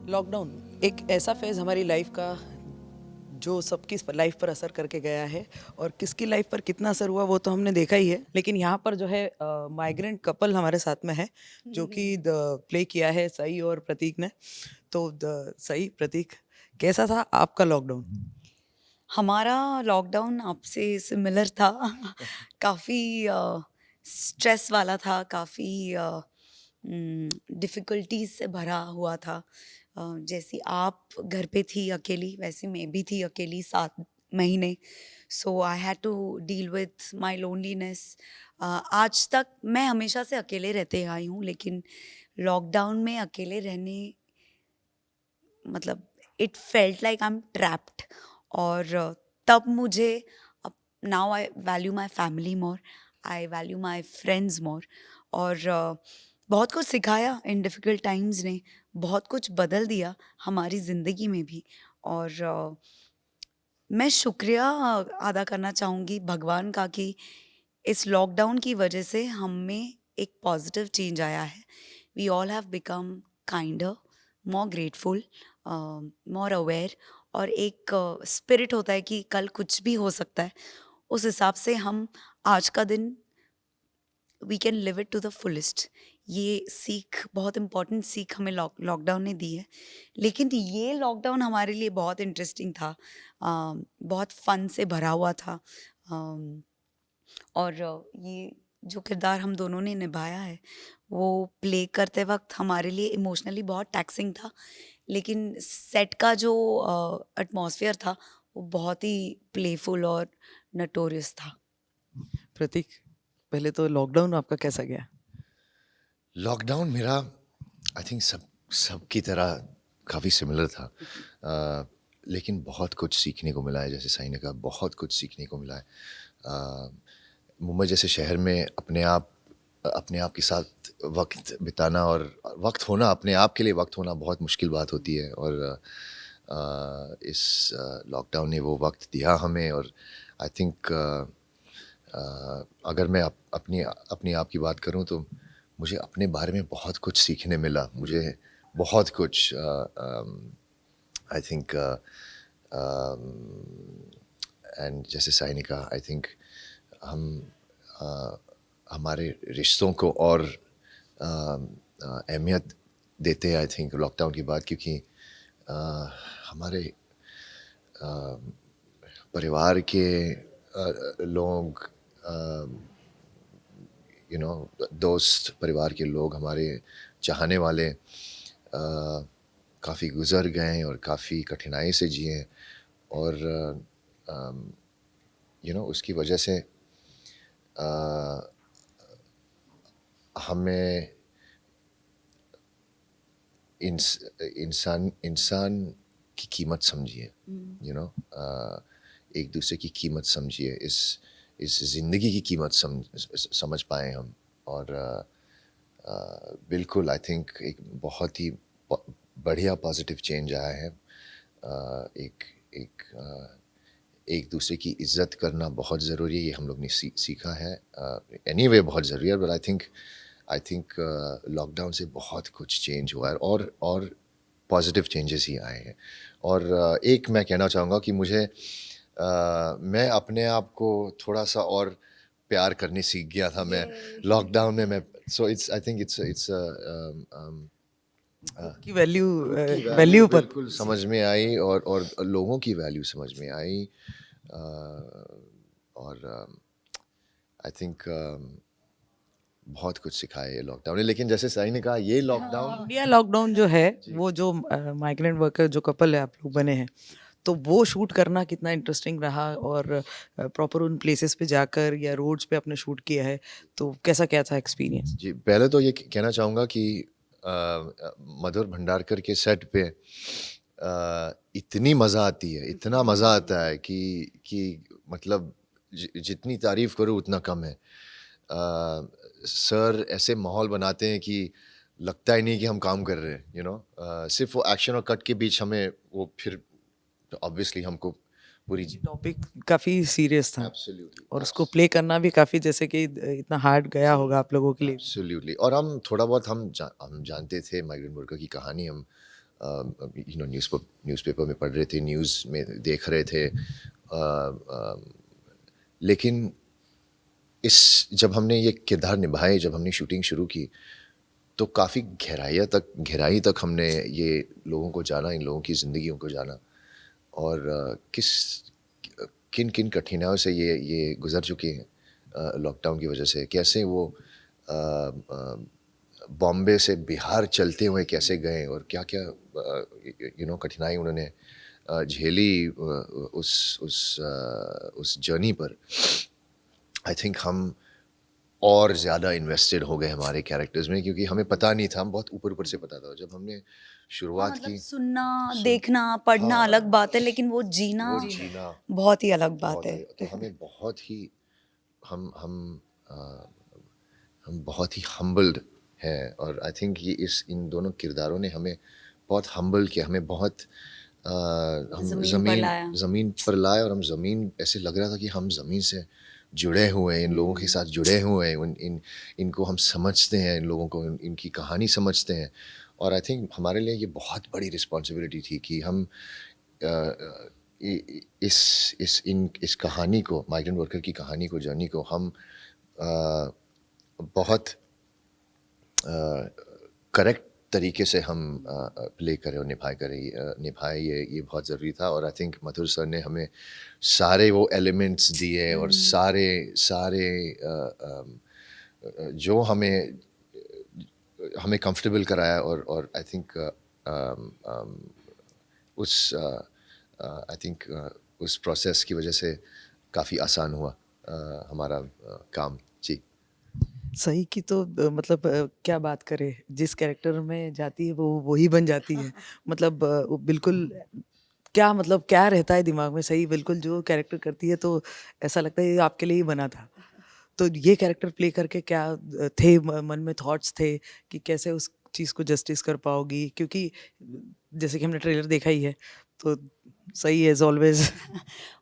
Lockdown एक ऐसा phase हमारी लाइफ का जो सबकी लाइफ पर असर करके गया है, और किसकी लाइफ पर कितना असर हुआ वो तो हमने देखा ही है। लेकिन यहाँ पर जो है माइग्रेंट कपल हमारे साथ में है, जो कि प्ले किया है सई और प्रतीक ने। तो सई, प्रतीक, कैसा था आपका लॉकडाउन? हमारा लॉकडाउन आपसे सिमिलर था। काफ़ी स्ट्रेस वाला था, काफ़ी डिफ़िकल्टीज़ से भरा हुआ था। जैसी आप घर पे थी अकेली, वैसे मैं भी थी अकेली 7 महीने। So I had to deal with my loneliness. आज तक मैं हमेशा से अकेले रहते आई हूँ, लेकिन लॉकडाउन में अकेले रहने, मतलब it felt like I am trapped. और तब मुझे, अब now I value my family more, I value my friends more. और बहुत कुछ सिखाया इन डिफ़िकल्ट टाइम्स ने, बहुत कुछ बदल दिया हमारी ज़िंदगी में भी। और मैं शुक्रिया अदा करना चाहूँगी भगवान का कि इस लॉकडाउन की वजह से हम में एक पॉजिटिव चेंज आया है। We all have become kinder, more grateful, more aware. और एक स्पिरिट होता है कि कल कुछ भी हो सकता है, उस हिसाब से हम आज का दिन we can live it to the fullest. ये सीख, बहुत इम्पॉर्टेंट सीख हमें लॉकडाउन ने दी है। लेकिन ये लॉकडाउन हमारे लिए बहुत इंटरेस्टिंग था, बहुत फन से भरा हुआ था। अम, और ये जो किरदार हम दोनों ने निभाया है, वो प्ले करते वक्त हमारे लिए इमोशनली बहुत टैक्सिंग था। लेकिन सेट का जो एटमॉस्फेयर था, वो बहुत ही प्लेफुल और नटोरियस था। प्रतीक, पहले तो लॉकडाउन आपका कैसा गया? लॉकडाउन मेरा आई थिंक सबकी तरह काफ़ी सिमिलर था। लेकिन बहुत कुछ सीखने को मिला है, जैसे साई ने कहा, बहुत कुछ सीखने को मिला है। मुंबई जैसे शहर में अपने आप के साथ वक्त बिताना और वक्त होना, अपने आप के लिए वक्त होना बहुत मुश्किल बात होती है। और इस लॉकडाउन ने वो वक्त दिया हमें। और आई थिंक अगर मैं अपनी आप की बात करूं तो मुझे अपने बारे में बहुत कुछ सीखने मिला। मुझे बहुत कुछ आई थिंक एंड जैसे साई ने कहा, आई थिंक हम हमारे रिश्तों को और अहमियत देते हैं आई थिंक लॉकडाउन के बाद, क्योंकि हमारे परिवार के लोग, दोस्त, परिवार के लोग, हमारे चाहने वाले काफ़ी गुज़र गए हैं और काफ़ी कठिनाई से जिए हैं। और उसकी वजह से हमें इंसान की कीमत समझिए, एक दूसरे की कीमत समझिए, इस ज़िंदगी की कीमत समझ पाए हम। और बिल्कुल आई थिंक एक बहुत ही बढ़िया पॉजिटिव चेंज आया है। एक एक एक दूसरे की इज़्ज़त करना बहुत ज़रूरी है, ये हम लोग ने सीखा है। एनीवे बहुत ज़रूरी है, बट आई थिंक लॉकडाउन से बहुत कुछ चेंज हुआ है और पॉजिटिव चेंजेस ही आए हैं। और एक मैं कहना चाहूँगा कि मैं अपने आप को थोड़ा सा और प्यार करने सीख गया था मैं लॉकडाउन में। मैं so it's I think it's की वैल्यू, की वैल्यू पर बिल्कुल समझ में आई और लोगों की वैल्यू समझ में आई। और आई थिंक बहुत कुछ सिखाया ये लॉकडाउन ने। लेकिन जैसे साई ने कहा, ये लॉकडाउन इंडिया लॉकडाउन जो है, वो जो माइग्रेंट वर्कर जो कपल है आप लोग बने हैं, तो वो शूट करना कितना इंटरेस्टिंग रहा, और प्रॉपर उन प्लेसेस पे जाकर या रोड्स पे आपने शूट किया है, तो कैसा क्या था एक्सपीरियंस? जी, पहले तो ये कहना चाहूँगा कि मधुर भंडारकर के सेट पे इतनी मज़ा आती है, इतना मज़ा आता है कि मतलब जितनी तारीफ़ करूँ उतना कम है। सर ऐसे माहौल बनाते हैं कि लगता ही नहीं कि हम काम कर रहे हैं, सिर्फ़ वो एक्शन और कट के बीच हमें वो फिर ऑब्वियसली हमको पूरी टॉपिक काफ़ी सीरियस था, एब्सोल्युटली और उसको प्ले करना भी काफ़ी, जैसे कि इतना हार्ड गया होगा आप लोगों के लिए। एब्सोल्युटली। और हम थोड़ा बहुत हम जानते थे माइग्रेंट वर्कर की कहानी, हम न्यूज़पेपर में पढ़ रहे थे, न्यूज़ में देख रहे थे, लेकिन जब हमने ये किरदार निभाए, जब हमने शूटिंग शुरू की, तो काफ़ी गहराई तक हमने ये लोगों को जाना, इन लोगों की ज़िंदगियों को जाना, और किन किन कठिनाइयों से ये गुज़र चुके हैं लॉकडाउन की वजह से। कैसे वो बॉम्बे से बिहार चलते हुए कैसे गए, और क्या क्या कठिनाई उन्होंने झेली उस जर्नी पर। आई थिंक हम और ज़्यादा इन्वेस्टेड हो गए हमारे कैरेक्टर्स में, क्योंकि हमें पता नहीं था, हम बहुत ऊपर से पता था। जब हमने शुरुआत मतलब की, सुनना, देखना, पढ़ना अलग बात है, लेकिन वो जीना वो जीना बहुत ही अलग बात बहुत है। तो हमें बहुत ही अ, हम बहुत ही हम्बल्ड हैं, और आई थिंक ये इन दोनों किरदारों ने हमें बहुत हम्बल किया, हमें बहुत हम ज़मीन पर लाया। ज़मीन पर लाए, और हम ज़मीन ऐसे लग रहा था कि हम ज़मीन से जुड़े हुए हैं, इन लोगों के साथ जुड़े हुए हैं, इनको हम समझते हैं, इन लोगों को इनकी कहानी समझते हैं। और आई थिंक हमारे लिए ये बहुत बड़ी रिस्पॉन्सिबिलिटी थी कि हम अ, इस कहानी को, माइग्रेंट वर्कर की कहानी को, जर्नी को हम बहुत करेक्ट तरीके से हम प्ले करें और निभाए, ये बहुत ज़रूरी था। और आई थिंक मधुर सर ने हमें सारे वो एलिमेंट्स दिए, और सारे सारे जो हमें कंफर्टेबल कराया, और आई थिंक उस आई थिंक उस प्रोसेस की वजह से काफ़ी आसान हुआ हमारा काम। जी। सही की तो मतलब क्या बात करें, जिस कैरेक्टर में जाती है वो वही बन जाती है। मतलब वो बिल्कुल क्या, मतलब क्या रहता है दिमाग में, सही बिल्कुल जो कैरेक्टर करती है तो ऐसा लगता है ये आपके लिए ही बना था। तो ये कैरेक्टर प्ले करके क्या थे मन में थॉट्स थे कि कैसे उस चीज़ को जस्टिस कर पाओगी? क्योंकि जैसे कि हमने ट्रेलर देखा ही है, तो सही एज़ ऑलवेज़।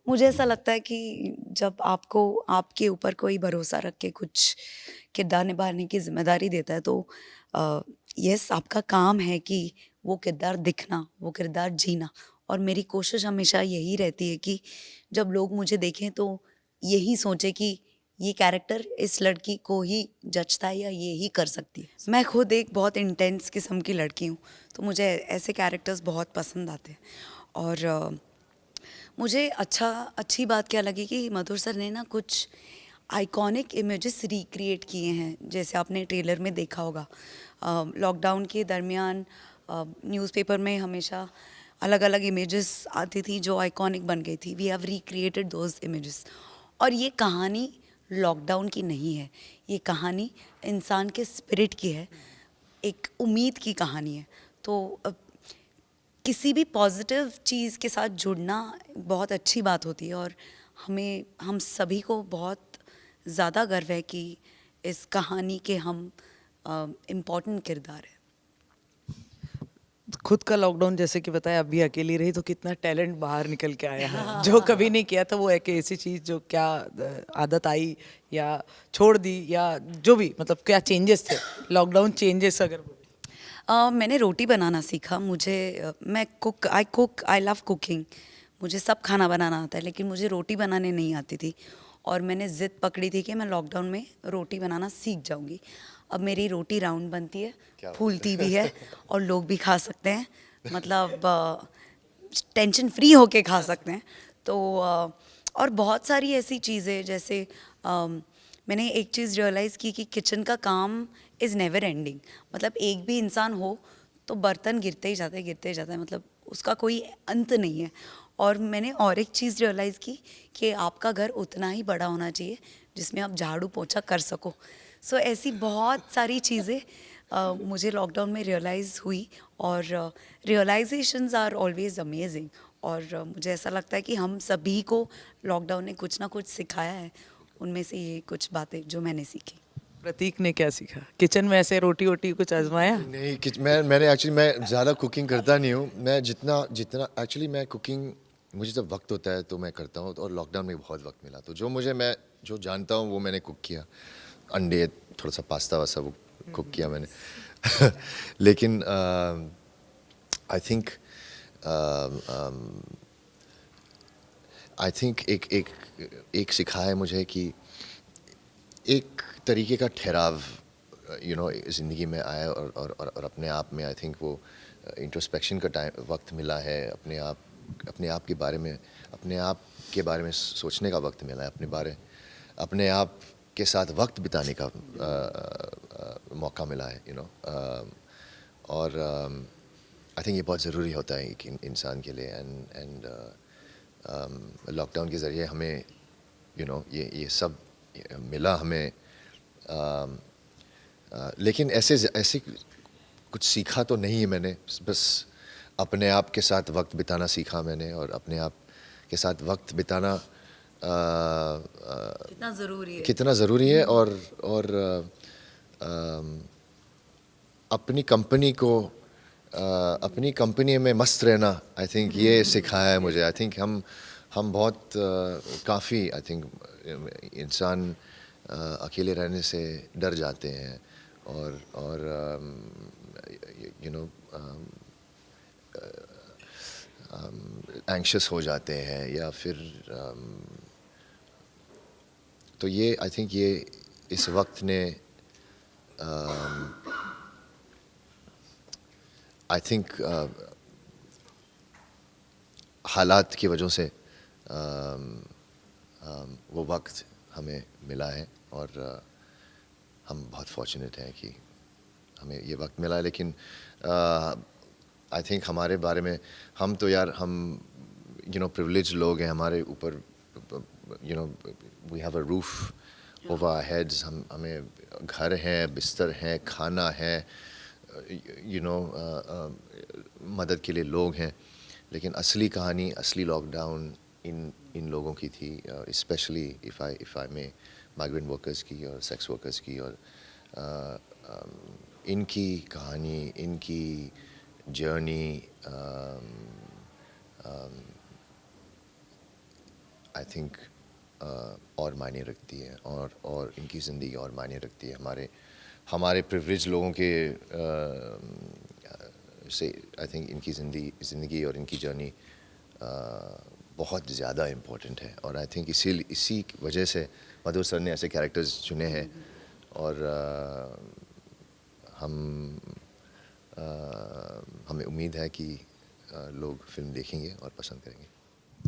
मुझे ऐसा लगता है कि जब आपको आपके ऊपर कोई भरोसा रख के कुछ किरदार निभाने की ज़िम्मेदारी देता है, तो यस, आपका काम है कि वो किरदार दिखना, वो किरदार जीना। और मेरी कोशिश हमेशा यही रहती है कि जब लोग मुझे देखें तो यही सोचें कि ये कैरेक्टर इस लड़की को ही जचता है या ये ही कर सकती है। मैं खुद एक बहुत इंटेंस किस्म की लड़की हूँ, तो मुझे ऐसे कैरेक्टर्स बहुत पसंद आते हैं। और मुझे अच्छी बात क्या लगी कि मधुर सर ने ना कुछ आइकॉनिक इमेजेस रिक्रिएट किए हैं, जैसे आपने ट्रेलर में देखा होगा। लॉकडाउन के दरमियान न्यूज़पेपर में हमेशा अलग अलग इमेजेस आती थी जो आइकॉनिक बन गई थी। We have recreated those images. और ये कहानी लॉकडाउन की नहीं है, ये कहानी इंसान के स्पिरिट की है, एक उम्मीद की कहानी है। तो किसी भी पॉजिटिव चीज़ के साथ जुड़ना बहुत अच्छी बात होती है, और हम सभी को बहुत ज़्यादा गर्व है कि इस कहानी के हम इम्पोर्टेंट किरदार हैं। खुद का लॉकडाउन जैसे कि बताया, अभी अकेली रही तो कितना टैलेंट बाहर निकल के आया है। जो कभी नहीं किया था वो एक ऐसी चीज़ जो क्या आदत आई या छोड़ दी, या जो भी, मतलब क्या चेंजेस थे लॉकडाउन चेंजेस अगर बोले? मैंने रोटी बनाना सीखा। I love cooking. मुझे सब खाना बनाना आता है, लेकिन मुझे रोटी बनाने नहीं आती थी। और मैंने ज़िद पकड़ी थी कि मैं लॉकडाउन में रोटी बनाना सीख जाऊंगी। अब मेरी रोटी राउंड बनती है, फूलती भी है, और लोग भी खा सकते हैं। मतलब टेंशन फ्री होके खा सकते हैं। तो और बहुत सारी ऐसी चीज़ें, जैसे मैंने एक चीज़ रियलाइज़ की कि किचन का काम इज़ नेवर एंडिंग। मतलब एक भी इंसान हो तो बर्तन गिरते ही जाते हैं, गिरते ही जाते हैं, मतलब उसका कोई अंत नहीं है। और मैंने और एक चीज़ रियलाइज़ की कि आपका घर उतना ही बड़ा होना चाहिए जिसमें आप झाड़ू पोछा कर सको। सो ऐसी बहुत सारी चीज़ें मुझे लॉकडाउन में रियलाइज़ हुई, और रियलाइजेशंस आर ऑलवेज अमेजिंग। और मुझे ऐसा लगता है कि हम सभी को लॉकडाउन ने कुछ ना कुछ सिखाया है। उनमें से ये कुछ बातें जो मैंने सीखी। प्रतीक ने क्या सीखा? किचन में ऐसे रोटी वोटी कुछ आजमाया? नहीं मैंने एक्चुअली मैं ज़्यादा कुकिंग करता नहीं हूँ। मैं जितना जितना एक्चुअली मैं कुकिंग, मुझे जब वक्त होता है तो मैं करता हूँ, और लॉकडाउन में बहुत वक्त मिला, तो मैं जो जानता हूँ वो मैंने कुक किया। अंडे, थोड़ा सा पास्ता वास्ता वो कुक किया मैंने। लेकिन आई थिंक एक सिखा है मुझे कि एक तरीके का ठहराव ज़िंदगी में आया, और अपने आप में आई थिंक वो इंट्रोस्पेक्शन का टाइम वक्त मिला है। अपने आप के बारे में सोचने का वक्त मिला है। अपने आप के साथ वक्त बिताने का मौका मिला है, और आई थिंक ये बहुत ज़रूरी होता है एक इंसान के लिए। एंड लॉकडाउन के ज़रिए हमें ये सब मिला हमें। लेकिन ऐसे कुछ सीखा तो नहीं है मैंने, बस अपने आप के साथ वक्त बिताना सीखा मैंने, और अपने आप के साथ वक्त बिताना कितना ज़रूरी है। कितना ज़रूरी है, और अपनी कंपनी में मस्त रहना, आई थिंक ये सिखाया है मुझे। आई थिंक हम बहुत काफ़ी आई थिंक इंसान अकेले रहने से डर जाते हैं, और एंग्शियस हो जाते हैं, या फिर तो ये आई थिंक ये इस वक्त ने आई थिंक हालात की वजह से वो वक्त हमें मिला है, और हम बहुत फॉर्चुनेट हैं कि हमें ये वक्त मिला है। लेकिन आई थिंक हमारे बारे में, हम तो यार हम प्रिविलेज लोग हैं। हमारे ऊपर we have a roof over our heads, हमें घर है, बिस्तर है, खाना है, मदद के लिए लोग हैं। लेकिन असली कहानी, असली लॉकडाउन इन लोगों की थी, स्पेशली इफ़ आई में माइग्रेंट वर्कर्स की और सेक्स वर्कर्स की, और इनकी कहानी, इनकी जर्नी आई थिंक और मायने रखती है, और इनकी ज़िंदगी और मायने रखती है। हमारे प्रिविलेज लोगों के से आई थिंक इनकी ज़िंदगी और इनकी जर्नी बहुत ज़्यादा इम्पोर्टेंट है। और आई थिंक इसी वजह से मधुर सर ने ऐसे कैरेक्टर्स चुने हैं, और हमें उम्मीद है कि लोग फिल्म देखेंगे और पसंद करेंगे।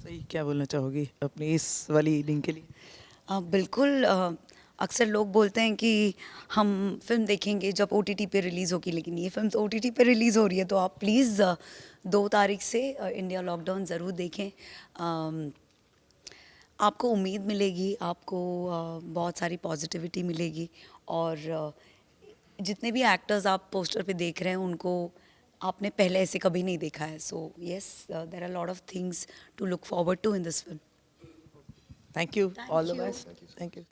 सही, क्या बोलना चाहोगी अपनी इस वाली इनिंग के लिए? बिल्कुल। अक्सर लोग बोलते हैं कि हम फिल्म देखेंगे जब OTT पे रिलीज़ होगी, लेकिन ये फिल्म तो OTT पे रिलीज़ हो रही है, तो आप प्लीज़ 2 तारीख से इंडिया लॉकडाउन ज़रूर देखें। आपको उम्मीद मिलेगी, आपको बहुत सारी पॉजिटिविटी मिलेगी, और जितने भी एक्टर्स आप पोस्टर पे देख रहे हैं उनको आपने पहले ऐसे कभी नहीं देखा है। So yes, there are lot of things to look forward to in this film. Thank you, Thank all the you. Best, thank you.